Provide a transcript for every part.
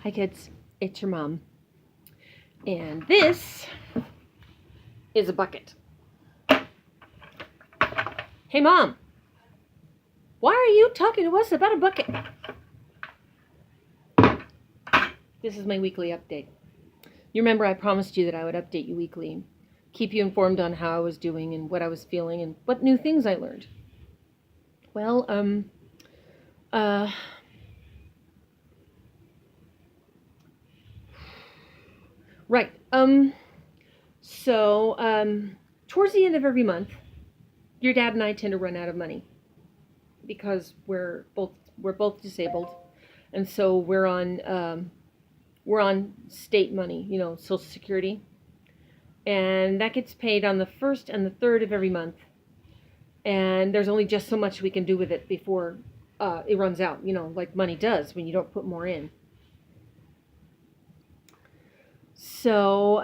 Hi kids, it's your mom. And this is a bucket. Hey mom, why are you talking to us about a bucket? This is my weekly update. You remember I promised you that I would update you weekly, keep you informed on how I was doing and what I was feeling and what new things I learned. Well, right. Towards the end of every month, your dad and I tend to run out of money because we're both disabled, and so we're on state money, Social Security, and that gets paid on the 1st and the 3rd of every month. And there's only just so much we can do with it before it runs out, like money does when you don't put more in. So,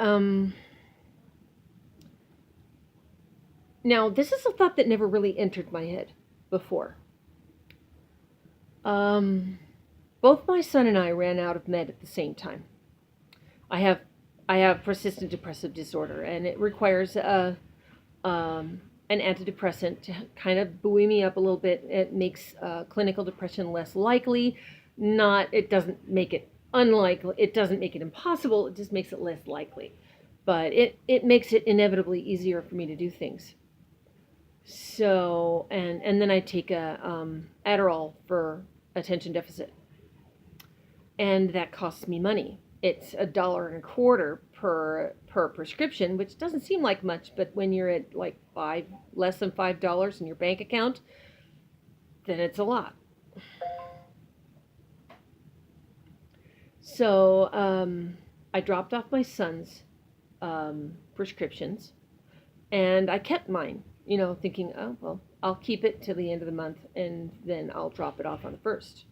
now this is a thought that never really entered my head before. Both my son and I ran out of med at the same time. I have persistent depressive disorder, and it requires an antidepressant to kind of buoy me up a little bit. It makes clinical depression less likely. It doesn't make it unlikely. It doesn't make it impossible. It just makes it less likely. But it makes it inevitably easier for me to do things. So, and then I take a Adderall for attention deficit. And that costs me money. It's $1.25 per prescription, which doesn't seem like much, but when you're at like less than $5 in your bank account, then it's a lot. So I dropped off my son's prescriptions, and I kept mine, thinking, oh, well, I'll keep it till the end of the month, and then I'll drop it off on the 1st.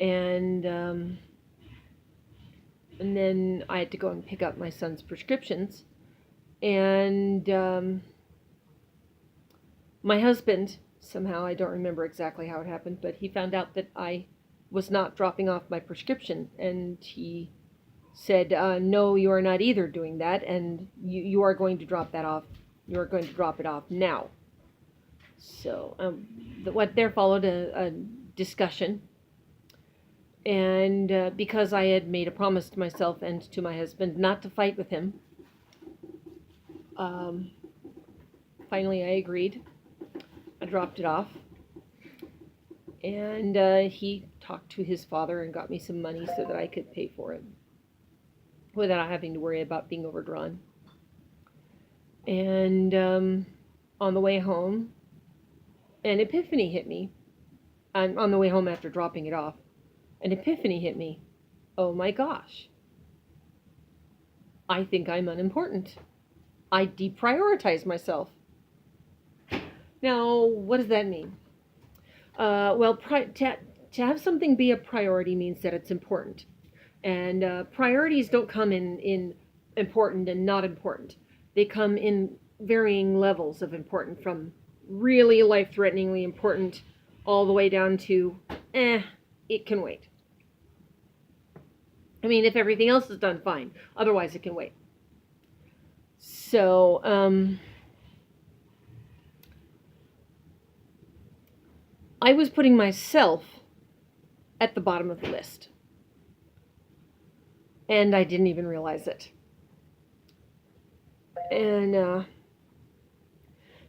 And then I had to go and pick up my son's prescriptions. And my husband, somehow, I don't remember exactly how it happened, but he found out that I was not dropping off my prescription. And he said, no, you are not either doing that, and you are going to drop that off. You are going to drop it off now. So there followed a discussion. And because I had made a promise to myself and to my husband not to fight with him, finally I agreed. I dropped it off. And he talked to his father and got me some money so that I could pay for it without having to worry about being overdrawn. And on the way home, an epiphany hit me. On the way home after dropping it off. An epiphany hit me. Oh my gosh. I think I'm unimportant. I deprioritize myself. Now, what does that mean? To have something be a priority means that it's important. And priorities don't come in important and not important. They come in varying levels of important, from really life-threateningly important all the way down to, it can wait. I mean, if everything else is done, fine. Otherwise, it can wait. So, I was putting myself at the bottom of the list. And I didn't even realize it. And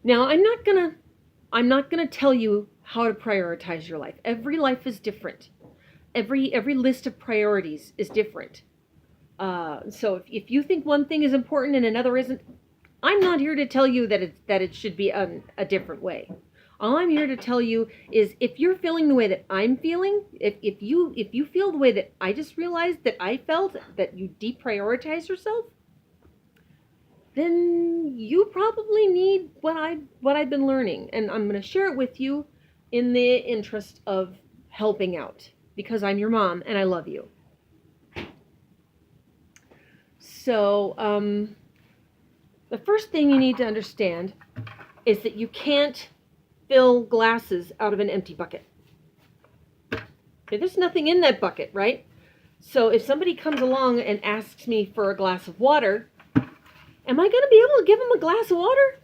now I'm not gonna tell you how to prioritize your life. Every life is different. Every list of priorities is different. So if you think one thing is important and another isn't, I'm not here to tell you that it should be a different way. All I'm here to tell you is, if you're feeling the way that I'm feeling, if you feel the way that I just realized that I felt, that you deprioritize yourself, then you probably need what I've been learning, and I'm going to share it with you in the interest of helping out, because I'm your mom and I love you. So the first thing you need to understand is that you can't fill glasses out of an empty bucket. Okay, there's nothing in that bucket, right? So if somebody comes along and asks me for a glass of water, am I going to be able to give them a glass of water?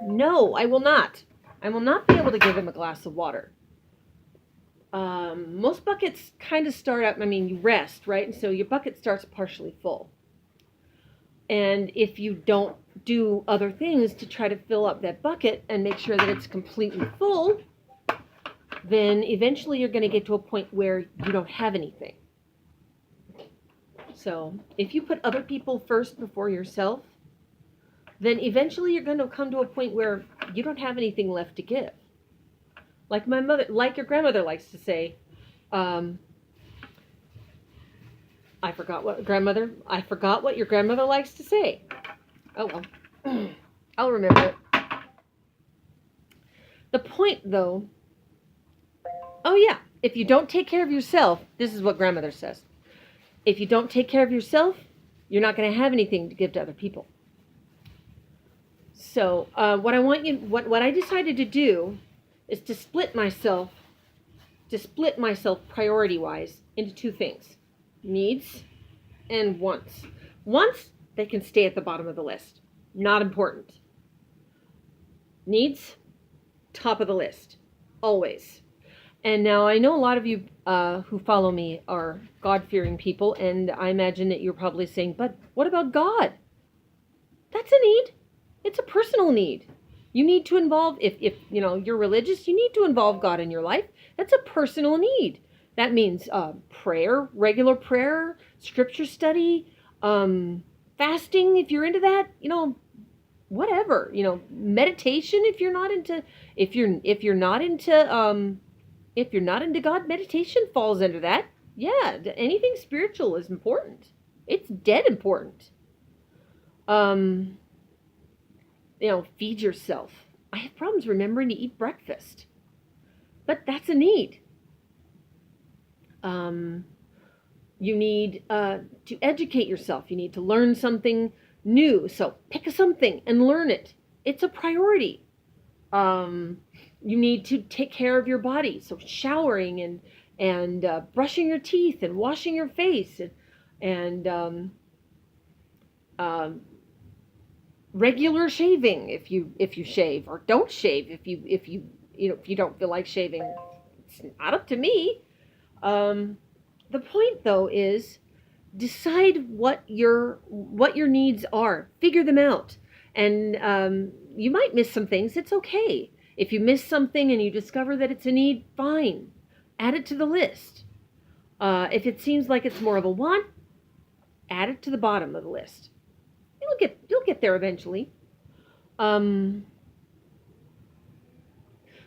No, I will not. I will not be able to give them a glass of water. Most buckets kind of start up, you rest, right? And so your bucket starts partially full. And if you don't do other things to try to fill up that bucket and make sure that it's completely full, then eventually you're going to get to a point where you don't have anything. So if you put other people first before yourself, then eventually you're going to come to a point where you don't have anything left to give. Like your grandmother likes to say, I forgot what your grandmother likes to say. Oh well, I'll remember it. The point though, oh yeah, if you don't take care of yourself, this is what grandmother says. If you don't take care of yourself, you're not going to have anything to give to other people. So what I decided to do is to split myself priority-wise into two things: needs and wants. Wants, they can stay at the bottom of the list. Not important. Needs, top of the list. Always. And now I know a lot of you who follow me are God-fearing people, and I imagine that you're probably saying, but what about God? That's a need. It's a personal need. You need to involve, if you're religious, you need to involve God in your life. That's a personal need. That means prayer, regular prayer, scripture study, fasting if you're into that, whatever, meditation if you're not into God, meditation falls under that. Yeah, anything spiritual is important. It's dead important. Feed yourself. I have problems remembering to eat breakfast, but that's a need. You need to educate yourself. You need to learn something new. So pick something and learn it. It's a priority. You need to take care of your body. So showering and brushing your teeth and washing your face and regular shaving if you shave, or don't shave if you don't feel like shaving. It's not up to me. The point though is decide what your needs are. Figure them out. And you might miss some things. It's okay. If you miss something and you discover that it's a need, fine. Add it to the list. If it seems like it's more of a want, add it to the bottom of the list. You'll get there eventually. But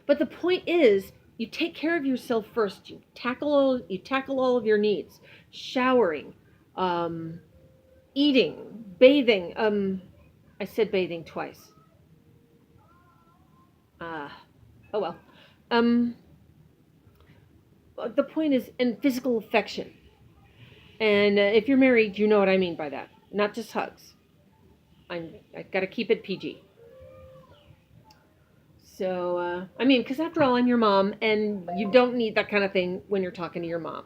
the point is, you take care of yourself first. You tackle all of your needs. Showering, eating, bathing. I said bathing twice. Oh well. The point is, and physical affection. And if you're married, you know what I mean by that. Not just hugs. I got to keep it PG. So, because after all, I'm your mom, and you don't need that kind of thing when you're talking to your mom.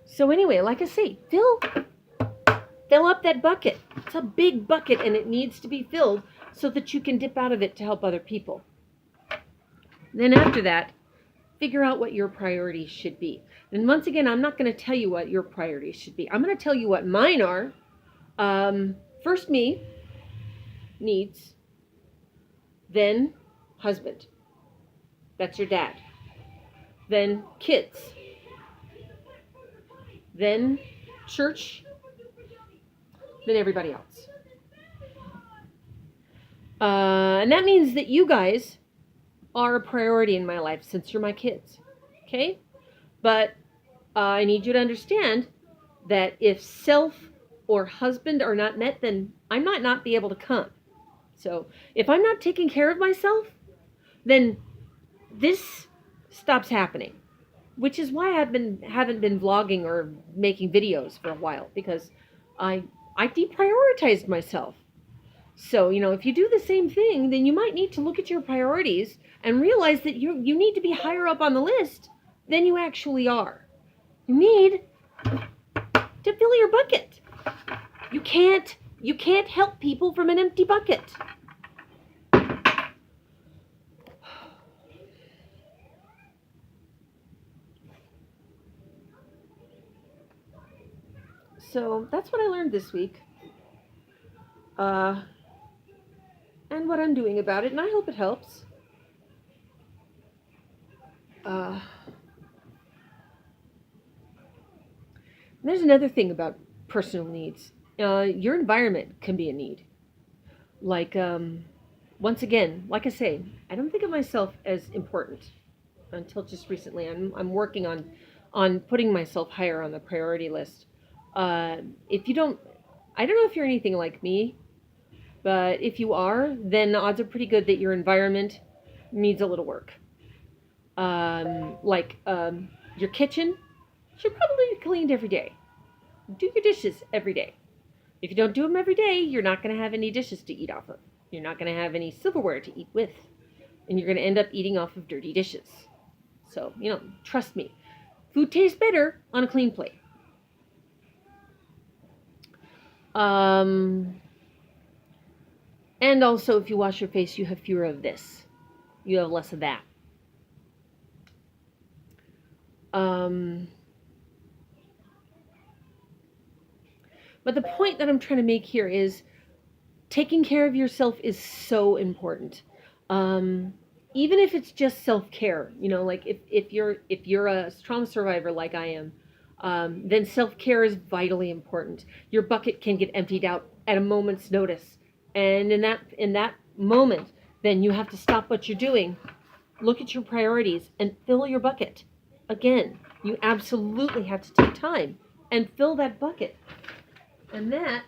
So anyway, like I say, fill up that bucket. It's a big bucket, and it needs to be filled so that you can dip out of it to help other people. Then after that, figure out what your priorities should be. And once again, I'm not going to tell you what your priorities should be. I'm going to tell you what mine are. First me, needs, then husband. That's your dad. Then kids. Then church. Then everybody else. And that means that you guys are a priority in my life since you're my kids. Okay? But I need you to understand that if self or husband are not met, then I might not be able to come. So if I'm not taking care of myself, then this stops happening, which is why I haven't been vlogging or making videos for a while, because I deprioritized myself. So, if you do the same thing, then you might need to look at your priorities and realize that you need to be higher up on the list than you actually are. You need to fill your bucket. You can't help people from an empty bucket. So that's what I learned this week. And what I'm doing about it, and I hope it helps. There's another thing about personal needs. Your environment can be a need. Like, once again, like I say, I don't think of myself as important until just recently. I'm working on putting myself higher on the priority list. If you don't, I don't know if you're anything like me, but if you are, then the odds are pretty good that your environment needs a little work. Your kitchen should probably be cleaned every day. Do your dishes every day. If you don't do them every day, you're not going to have any dishes to eat off of. You're not going to have any silverware to eat with. And you're going to end up eating off of dirty dishes. So, trust me. Food tastes better on a clean plate. And also, if you wash your face, you have fewer of this. You have less of that. But the point that I'm trying to make here is taking care of yourself is so important. Even if it's just self-care, like if you're a trauma survivor like I am, then self-care is vitally important. Your bucket can get emptied out at a moment's notice. And in that moment, then you have to stop what you're doing, look at your priorities, and fill your bucket. Again, you absolutely have to take time and fill that bucket. And that,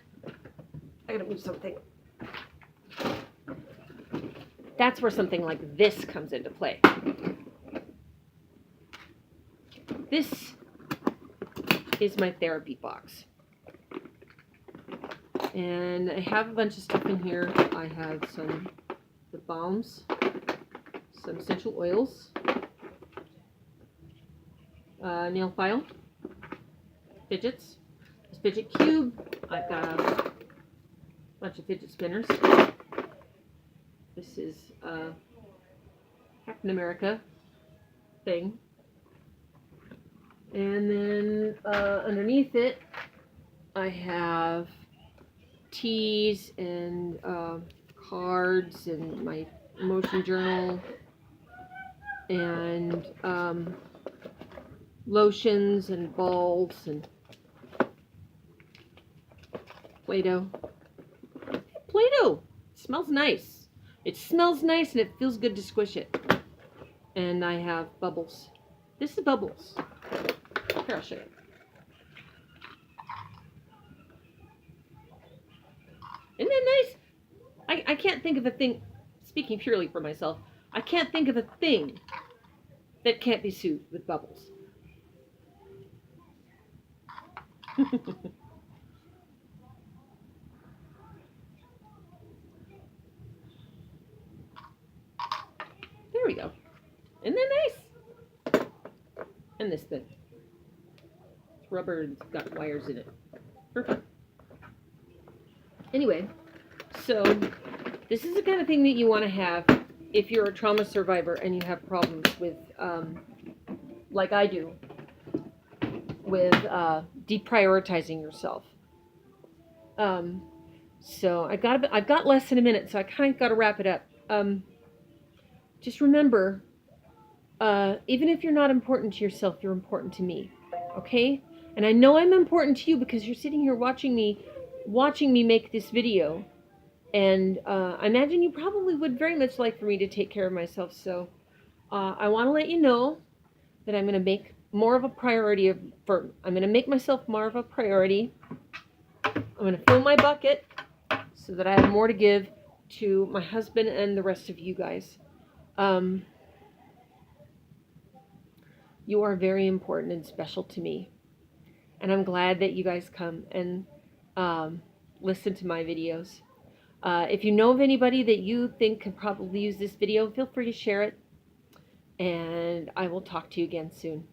I gotta move something. That's where something like this comes into play. This is my therapy box. And I have a bunch of stuff in here. I have the balms, some essential oils, nail file, fidgets, this fidget cube. I've got a bunch of fidget spinners. This is a Captain America thing. And then underneath it, I have teas and cards and my emotion journal and lotions and balls and Play-Doh. Play-Doh! It smells nice. It smells nice and it feels good to squish it. And I have bubbles. This is bubbles. Here, I'll show you. Isn't that nice? I can't think of a thing, speaking purely for myself, I can't think of a thing that can't be soothed with bubbles. There we go. Isn't that nice? And this thing. It's rubber and it's got wires in it. Perfect. Anyway, so this is the kind of thing that you want to have if you're a trauma survivor and you have problems with, like I do, with deprioritizing yourself. So I've got less than a minute, so I kind of got to wrap it up. Just remember, even if you're not important to yourself, you're important to me, okay? And I know I'm important to you because you're sitting here watching me make this video. And I imagine you probably would very much like for me to take care of myself. So I want to let you know that I'm going to make more of a priority I'm going to make myself more of a priority. I'm going to fill my bucket so that I have more to give to my husband and the rest of you guys. You are very important and special to me. And I'm glad that you guys come and listen to my videos. If you know of anybody that you think could probably use this video, feel free to share it. And I will talk to you again soon.